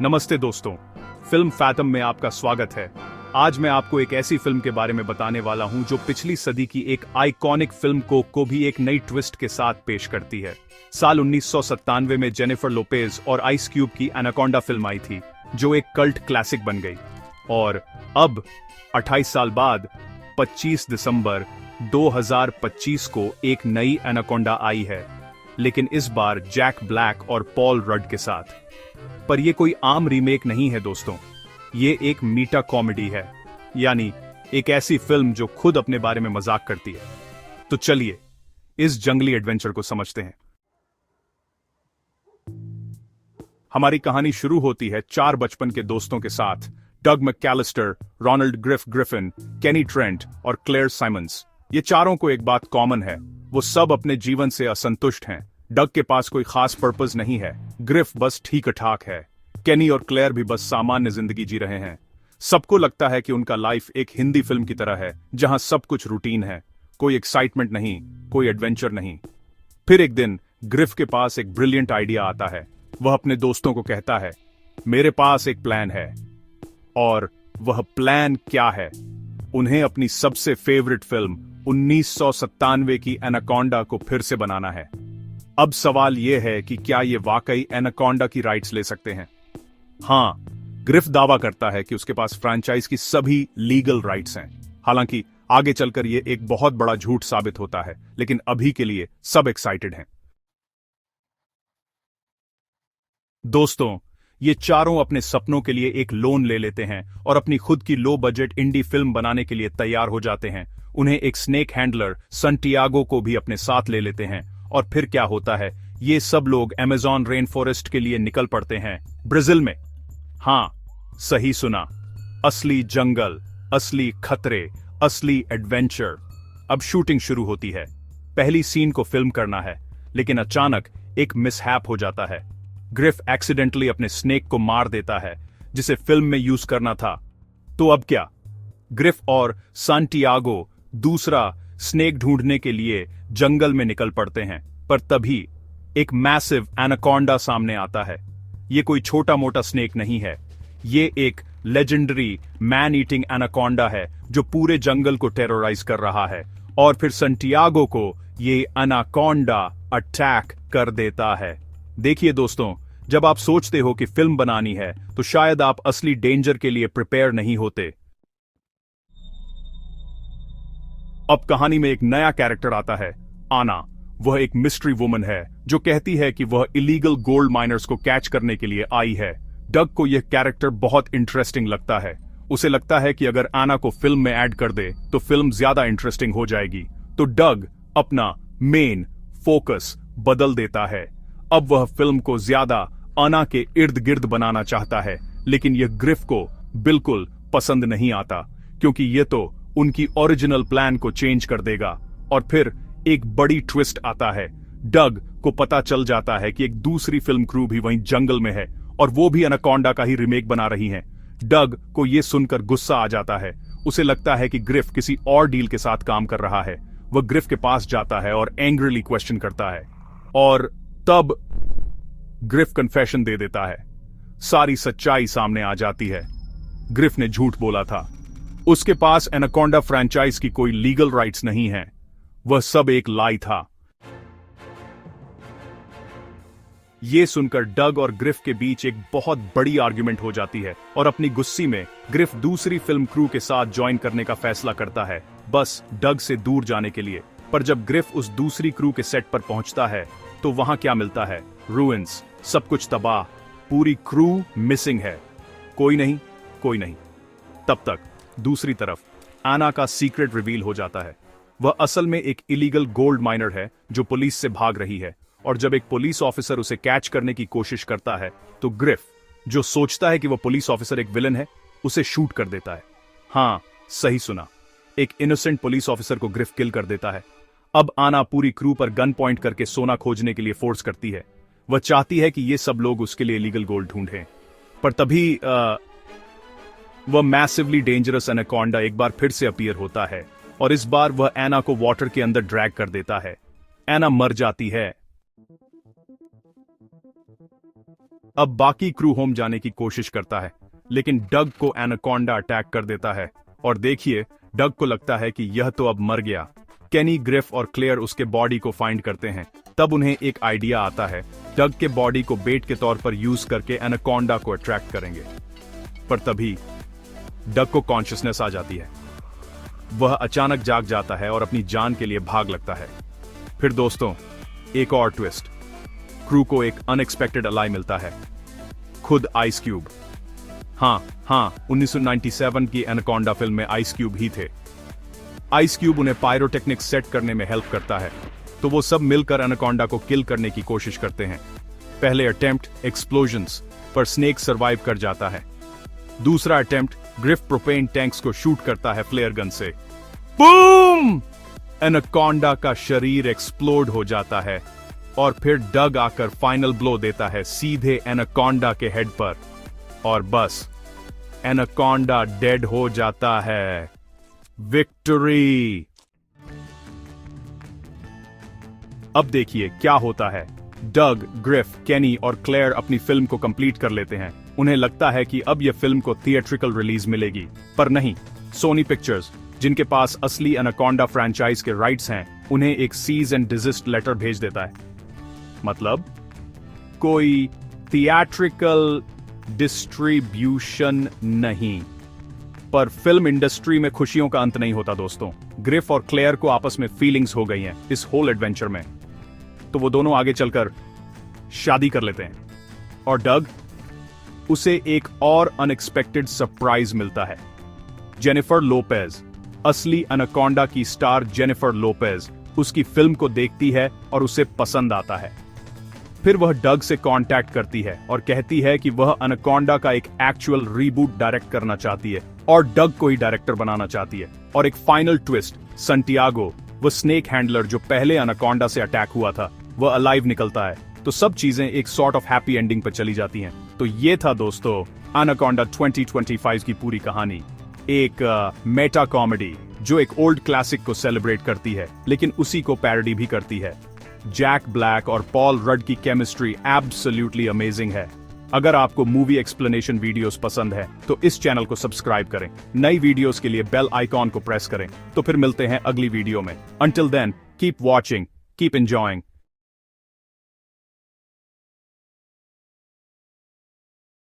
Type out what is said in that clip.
नमस्ते दोस्तों, film fathom में आपका स्वागत है। आज मैं आपको एक ऐसी फिल्म के बारे में बताने वाला हूं जो पिछली सदी की एक आइकॉनिक फिल्म को भी एक नई ट्विस्ट के साथ पेश करती है। साल 1997 में जेनिफर लोपेज और आइस क्यूब की एनाकोंडा फिल्म आई थी, जो एक कल्ट क्लासिक बन गई। और अब 28 साल बाद 25 दिसंबर 2025 को एक नई एनाकोंडा आई है, लेकिन इस बार जैक ब्लैक और पॉल रड के साथ। पर यह कोई आम रीमेक नहीं है दोस्तों, ये एक मीटा कॉमेडी है, यानी एक ऐसी फिल्म जो खुद अपने बारे में मजाक करती है। तो चलिए इस जंगली एडवेंचर को समझते हैं। हमारी कहानी शुरू होती है 4 बचपन के दोस्तों के साथ, डग मैकैलिस्टर, रोनाल्ड ग्रिफिन, केनी ट्रेंट और क्लेयर साइमंस। ये चारों को एक बात कॉमन है, वो सब अपने जीवन से असंतुष्ट हैं। डग के पास कोई खास पर्पस नहीं है, ग्रिफ बस ठीक ठाक है, केनी और क्लेयर भी बस सामान्य जिंदगी जी रहे हैं। सबको लगता है कि उनका लाइफ एक हिंदी फिल्म की तरह है, जहां सब कुछ रूटीन है, कोई एक्साइटमेंट नहीं, कोई एडवेंचर नहीं। फिर एक दिन ग्रिफ के पास एक ब्रिलियंट आइडिया आता है। वह अपने दोस्तों को कहता है, मेरे पास एक प्लान है। और वह प्लान क्या है? उन्हें अपनी सबसे फेवरेट फिल्म 1997 की एनाकोंडा को फिर से बनाना है। अब सवाल यह है कि क्या ये वाकई एनाकोंडा की राइट्स ले सकते हैं? हां, ग्रिफ दावा करता है कि उसके पास फ्रैंचाइज की सभी लीगल राइट्स हैं। हालांकि आगे चलकर यह एक बहुत बड़ा झूठ साबित होता है, लेकिन अभी के लिए सब एक्साइटेड हैं। दोस्तों, ये चारों अपने सपनों के लिए एक लोन ले लेते हैं और अपनी खुद की लो बजट इंडी फिल्म बनाने के लिए तैयार हो जाते हैं। उन्हें एक स्नेक हैंडलर संटियागो को भी अपने साथ ले लेते हैं। और फिर क्या होता है, ये सब लोग अमेज़न रेन फॉरेस्ट के लिए निकल पड़ते हैं, ब्राजील में। हां, सही सुना, असली जंगल, असली खतरे, असली एडवेंचर। अब शूटिंग शुरू होती है। पहली सीन को फिल्म करना है, लेकिन अचानक एक मिसहैप हो जाता है। ग्रिफ एक्सीडेंटली अपने स्नेक को मार देता है, जिसे फिल्म में यूज करना था। तो अब क्या? ग्रिफ और सांटियागो दूसरा स्नेक ढूंढने के लिए जंगल में निकल पड़ते हैं। पर तभी एक मैसिव एनाकोंडा सामने आता है। यह कोई छोटा मोटा स्नेक नहीं है, यह एक लेजेंडरी मैन ईटिंग एनाकोंडा है जो पूरे जंगल को टेरराइज कर रहा है। और फिर संटियागो को यह एनाकोंडा अटैक कर देता है। देखिए दोस्तों, जब आप सोचते हो कि फिल्म बनानी है, तो शायद आप असली डेंजर के लिए प्रिपेयर नहीं होते। अब कहानी में एक नया कैरेक्टर आता है, आना। वह एक मिस्ट्री वुमन है जो कहती है कि वह इलीगल गोल्ड माइनर्स को कैच करने के लिए आई है। डग को यह कैरेक्टर बहुत इंटरेस्टिंग लगता है। उसे लगता है कि अगर आना को फिल्म में ऐड कर दे तो फिल्म ज्यादा इंटरेस्टिंग हो जाएगी। तो डग अपना मेन फोकस बदल देता है। अब वह फिल्म को ज्यादा आना के इर्द गिर्द बनाना चाहता है, लेकिन यह ग्रिफ को बिल्कुल पसंद नहीं आता, क्योंकि यह तो उनकी ओरिजिनल प्लान को चेंज कर देगा। और फिर एक बड़ी ट्विस्ट आता है। डग को पता चल जाता है कि एक दूसरी फिल्म क्रू भी वहीं जंगल में है और वो भी एनाकोंडा का ही रीमेक बना रही हैं। डग को यह सुनकर गुस्सा आ जाता है। उसे लगता है कि ग्रिफ किसी और डील के साथ काम कर रहा है। वह ग्रिफ के पास जाता है और एंग्रीली क्वेश्चन करता है। और तब ग्रिफ कन्फेशन दे देता है। सारी सच्चाई सामने आ जाती है। ग्रिफ ने झूठ बोला था। उसके पास एनाकोंडा फ्रैंचाइज की कोई लीगल राइट्स नहीं है। वह सब एक लाई था। यह सुनकर डग और ग्रिफ के बीच एक बहुत बड़ी आर्ग्यूमेंट हो जाती है और अपनी गुस्से में ग्रिफ दूसरी फिल्म क्रू के साथ ज्वाइन करने का फैसला करता है, बस डग से दूर जाने के लिए। पर जब ग्रिफ उस दूसरी क्रू के सेट पर पहुंचता है तो वहां क्या मिलता है? रूइंस, सब कुछ तबाह, पूरी क्रू मिसिंग है। कोई नहीं। तब तक दूसरी तरफ आना का सीक्रेट रिवील हो जाता है। वह असल में एक इलीगल गोल्ड माइनर है जो पुलिस से भाग रही है। और जब एक पुलिस ऑफिसर उसे कैच करने की कोशिश करता है तो ग्रिफ, जो सोचता है कि वह पुलिस ऑफिसर एक विलन है, उसे शूट कर देता है। हां, सही सुना, एक इनोसेंट पुलिस ऑफिसर को ग्रिफ किल कर देता है। अब आना पूरी क्रू पर गन पॉइंट करके सोना खोजने के लिए फोर्स करती है। वह चाहती है कि ये सब लोग उसके लिए इलीगल गोल्ड ढूंढें। पर तभी वह मैसिवली डेंजरस एनाकोंडा एक बार फिर से अपीयर होता है और इस बार वह एना को वाटर के अंदर ड्रैग कर देता है। एना मर जाती है। अब बाकी क्रू होम जाने की कोशिश करता है, लेकिन डग को एनाकोंडा अटैक कर देता है और देखिए डग को लगता है कि यह तो अब मर गया। केनी, ग्रिफ और क्लेयर उसके बॉडी को फाइंड करते हैं। तब उन्हें एक आइडिया आता है, डग के बॉडी को बेट के तौर पर यूज करके एनाकोंडा को अट्रैक्ट करेंगे। पर तभी डग को कॉन्शियसनेस आ जाती है। वह अचानक जाग जाता है और अपनी जान के लिए भाग लगता है। फिर दोस्तों, एक और ट्विस्ट। क्रू को एक अनएक्सपेक्टेड अलाई मिलता है, खुद आइस क्यूब। हाँ, 1997 की एनाकोंडा फिल्म में आइस क्यूब ही थे। आइस क्यूब उन्हें पायरोटेक्निक्स सेट करने में हेल्प करता है, तो वो सब मिलकर एनाकोंडा को किल करने की कोशिश करते हैं। पहले अटेम्प्ट एक्सप्लोजन्स, पर स्नेक सरवाइव कर जाता है। दूसरा अटेम्प्ट ग्रिफ प्रोपेन टैंक्स को शूट करता है फ्लेयर गन से। बूम! एनाकोंडा का शरीर एक्सप्लोड हो जाता है और फिर डग आकर फाइनल ब्लो देता है सीधे एनाकोंडा के हेड पर, और बस एनाकोंडा डेड हो जाता है। विक्ट्री! अब देखिए क्या होता है। डग, ग्रिफ, केनी और क्लेयर अपनी फिल्म को कंप्लीट कर लेते हैं। उन्हें लगता है कि अब यह फिल्म को थिएट्रिकल रिलीज मिलेगी, पर नहीं। सोनी पिक्चर्स, जिनके पास असली एनाकोंडा फ्रैंचाइज के राइट्स हैं, उन्हें एक सीज एंड डिजिस्ट लेटर भेज देता है। मतलब कोई थिएट्रिकल डिस्ट्रीब्यूशन नहीं। पर फिल्म इंडस्ट्री में खुशियों का अंत नहीं होता दोस्तों। ग्रिफ और क्लेयर को आपस में फीलिंग्स हो गई हैं इस होल एडवेंचर में, तो वो दोनों आगे चलकर शादी कर लेते हैं। और डग, उसे एक और अनएक्सपेक्टेड सरप्राइज मिलता है। जेनिफर लोपेज, असली एनाकोंडा की स्टार जेनिफर लोपेज, उसकी फिल्म को देखती है और उसे पसंद आता है। फिर वह डग से कांटेक्ट करती है और कहती है कि वह एनाकोंडा का एक एक्चुअल रीबूट डायरेक्ट करना चाहती है और डग को ही डायरेक्टर बनाना चाहती है। और एक फाइनल ट्विस्ट, संटियागो, वो स्नेक हैंडलर जो पहले एनाकोंडा से अटैक हुआ था, वह अलाइव निकलता है। तो सब चीजें एक सॉर्ट ऑफ हैप्पी एंडिंग पर चली जाती हैं। तो ये था दोस्तों एनाकोंडा 2025 की पूरी कहानी। एक मेटा कॉमेडी जो एक ओल्ड क्लासिक को सेलिब्रेट करती है, लेकिन उसी को पैरोडी भी करती है। जैक ब्लैक और पॉल रड की केमिस्ट्री एब्सोल्युटली अमेजिंग है। अगर आपको मूवी एक्सप्लेनेशन वीडियोस पसंद है तो इस चैनल को सब्सक्राइब करें। नई वीडियोस के लिए बेल आइकॉन को प्रेस करें। तो फिर मिलते हैं अगली वीडियो में। Until then, keep watching, keep enjoying.